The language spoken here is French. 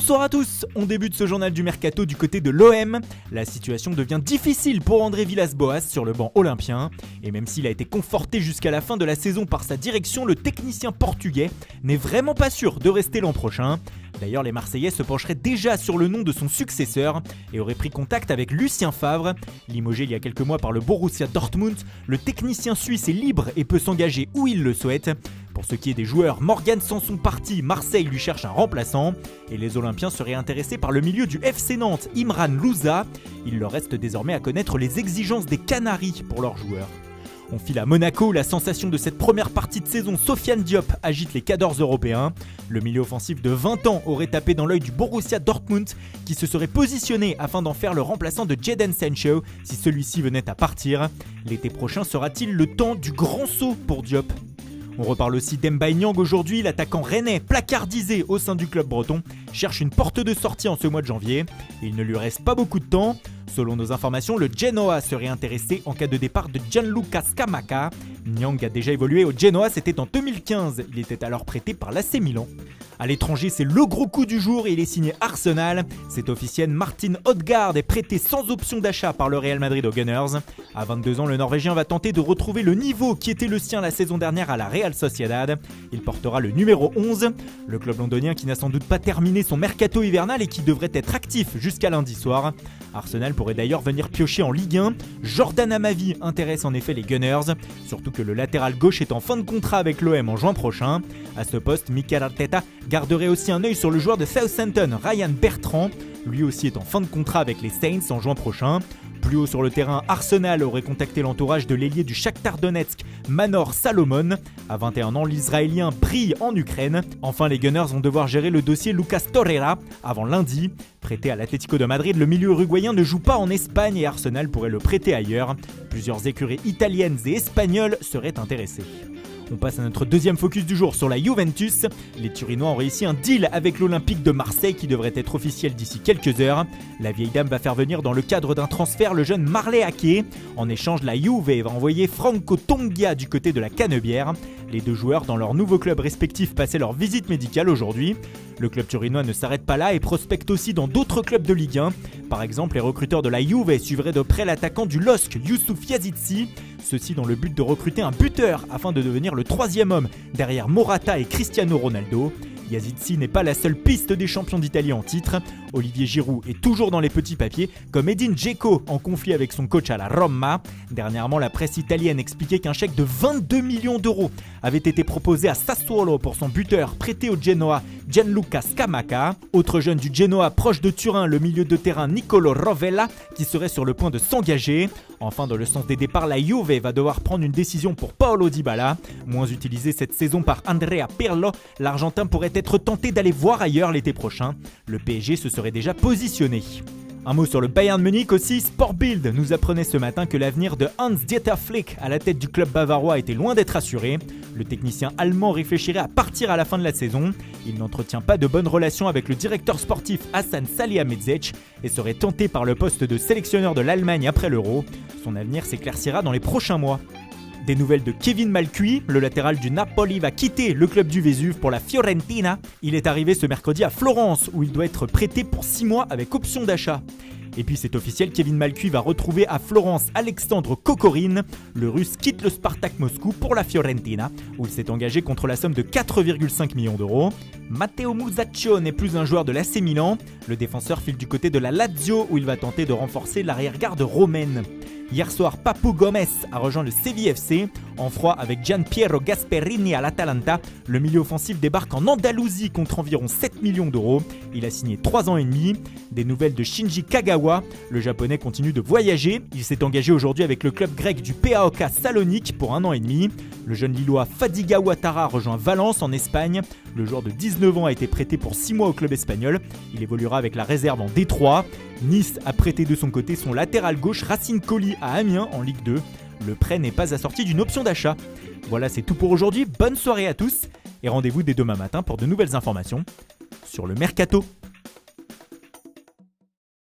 Bonsoir à tous, on débute ce journal du Mercato du côté de l'OM. La situation devient difficile pour André Villas-Boas sur le banc olympien. Et même s'il a été conforté jusqu'à la fin de la saison par sa direction, le technicien portugais n'est vraiment pas sûr de rester l'an prochain. D'ailleurs, les Marseillais se pencheraient déjà sur le nom de son successeur et auraient pris contact avec Lucien Favre. Limogé il y a quelques mois par le Borussia Dortmund, le technicien suisse est libre et peut s'engager où il le souhaite. Pour ce qui est des joueurs, Morgan Sanson parti, Marseille lui cherche un remplaçant et les Olympiens seraient intéressés par le milieu du FC Nantes, Imran Louza. Il leur reste désormais à connaître les exigences des Canaries pour leurs joueurs. On file à Monaco, la sensation de cette première partie de saison, Sofiane Diop, agite les cadors européens. Le milieu offensif de 20 ans aurait tapé dans l'œil du Borussia Dortmund qui se serait positionné afin d'en faire le remplaçant de Jadon Sancho si celui-ci venait à partir. L'été prochain sera-t-il le temps du grand saut pour Diop ? On reparle aussi d'Mbaye Niang aujourd'hui, l'attaquant rennais placardisé au sein du club breton cherche une porte de sortie en ce mois de janvier. Il ne lui reste pas beaucoup de temps. Selon nos informations, le Genoa serait intéressé en cas de départ de Gianluca Scamacca. Niang a déjà évolué au Genoa, c'était en 2015. Il était alors prêté par l'AC Milan. À l'étranger, c'est le gros coup du jour et il est signé Arsenal. C'est officiel, Martin Odegaard est prêté sans option d'achat par le Real Madrid aux Gunners. À 22 ans, le Norvégien va tenter de retrouver le niveau qui était le sien la saison dernière à la Real Sociedad. Il portera le numéro 11. Le club londonien qui n'a sans doute pas terminé son mercato hivernal et qui devrait être actif jusqu'à lundi soir. Arsenal pourrait d'ailleurs venir piocher en Ligue 1. Jordan Amavi intéresse en effet les Gunners, surtout que le latéral gauche est en fin de contrat avec l'OM en juin prochain. À ce poste, Mikel Arteta garderait aussi un œil sur le joueur de Southampton, Ryan Bertrand. Lui aussi est en fin de contrat avec les Saints en juin prochain. Plus haut sur le terrain, Arsenal aurait contacté l'entourage de l'ailier du Shakhtar Donetsk, Manor Salomon. À 21 ans, l'Israélien brille en Ukraine. Enfin, les Gunners vont devoir gérer le dossier Lucas Torreira avant lundi. Prêté à l'Atlético de Madrid, le milieu uruguayen ne joue pas en Espagne et Arsenal pourrait le prêter ailleurs. Plusieurs écuries italiennes et espagnoles seraient intéressées. On passe à notre deuxième focus du jour sur la Juventus. Les Turinois ont réussi un deal avec l'Olympique de Marseille qui devrait être officiel d'ici quelques heures. La vieille dame va faire venir dans le cadre d'un transfert le jeune Marley Ake. En échange, la Juve va envoyer Franco Tongia du côté de la Canebière. Les deux joueurs dans leur nouveau club respectif passaient leur visite médicale aujourd'hui. Le club turinois ne s'arrête pas là et prospecte aussi dans d'autres clubs de Ligue 1. Par exemple, les recruteurs de la Juve suivraient de près l'attaquant du LOSC, Youssouf Yazidzi. Ceci dans le but de recruter un buteur afin de devenir le troisième homme derrière Morata et Cristiano Ronaldo. Yazidzi n'est pas la seule piste des champions d'Italie en titre. Olivier Giroud est toujours dans les petits papiers, comme Edin Dzeko en conflit avec son coach à la Roma. Dernièrement, la presse italienne expliquait qu'un chèque de 22 millions d'euros avait été proposé à Sassuolo pour son buteur prêté au Genoa, Gianluca Scamacca. Autre jeune du Genoa proche de Turin, le milieu de terrain Nicolo Rovella, qui serait sur le point de s'engager. Enfin, dans le sens des départs, la Juve va devoir prendre une décision pour Paulo Dybala. Moins utilisé cette saison par Andrea Pirlo, l'Argentin pourrait être tenté d'aller voir ailleurs l'été prochain. Le PSG se serait déjà positionné. Un mot sur le Bayern Munich aussi, Sportbild nous apprenait ce matin que l'avenir de Hans-Dieter Flick à la tête du club bavarois était loin d'être assuré. Le technicien allemand réfléchirait à partir à la fin de la saison. Il n'entretient pas de bonnes relations avec le directeur sportif Hassan Salihamidzic et serait tenté par le poste de sélectionneur de l'Allemagne après l'Euro. Son avenir s'éclaircira dans les prochains mois. Des nouvelles de Kevin Malcuit, le latéral du Napoli va quitter le club du Vésuve pour la Fiorentina. Il est arrivé ce mercredi à Florence où il doit être prêté pour 6 mois avec option d'achat. Et puis c'est officiel, Kevin Malcuit va retrouver à Florence Alexandre Kokorin. Le Russe quitte le Spartak Moscou pour la Fiorentina où il s'est engagé contre la somme de 4,5 millions d'euros. Matteo Musacchio n'est plus un joueur de l'AC Milan. Le défenseur file du côté de la Lazio où il va tenter de renforcer l'arrière-garde romaine. Hier soir, Papu Gomez a rejoint le Séville FC. En froid avec Gianpiero Gasperini à l'Atalanta, le milieu offensif débarque en Andalousie contre environ 7 millions d'euros. Il a signé 3 ans et demi. Des nouvelles de Shinji Kagawa. Le japonais continue de voyager. Il s'est engagé aujourd'hui avec le club grec du PAOK Salonique pour 1 an et demi. Le jeune Lillois Fadiga Ouattara rejoint Valence en Espagne. Le joueur de 19 ans a été prêté pour 6 mois au club espagnol. Il évoluera avec la réserve en D3. Nice a prêté de son côté son latéral gauche Racine Colli à Amiens en Ligue 2. Le prêt n'est pas assorti d'une option d'achat. Voilà, c'est tout pour aujourd'hui. Bonne soirée à tous et rendez-vous dès demain matin pour de nouvelles informations sur le Mercato.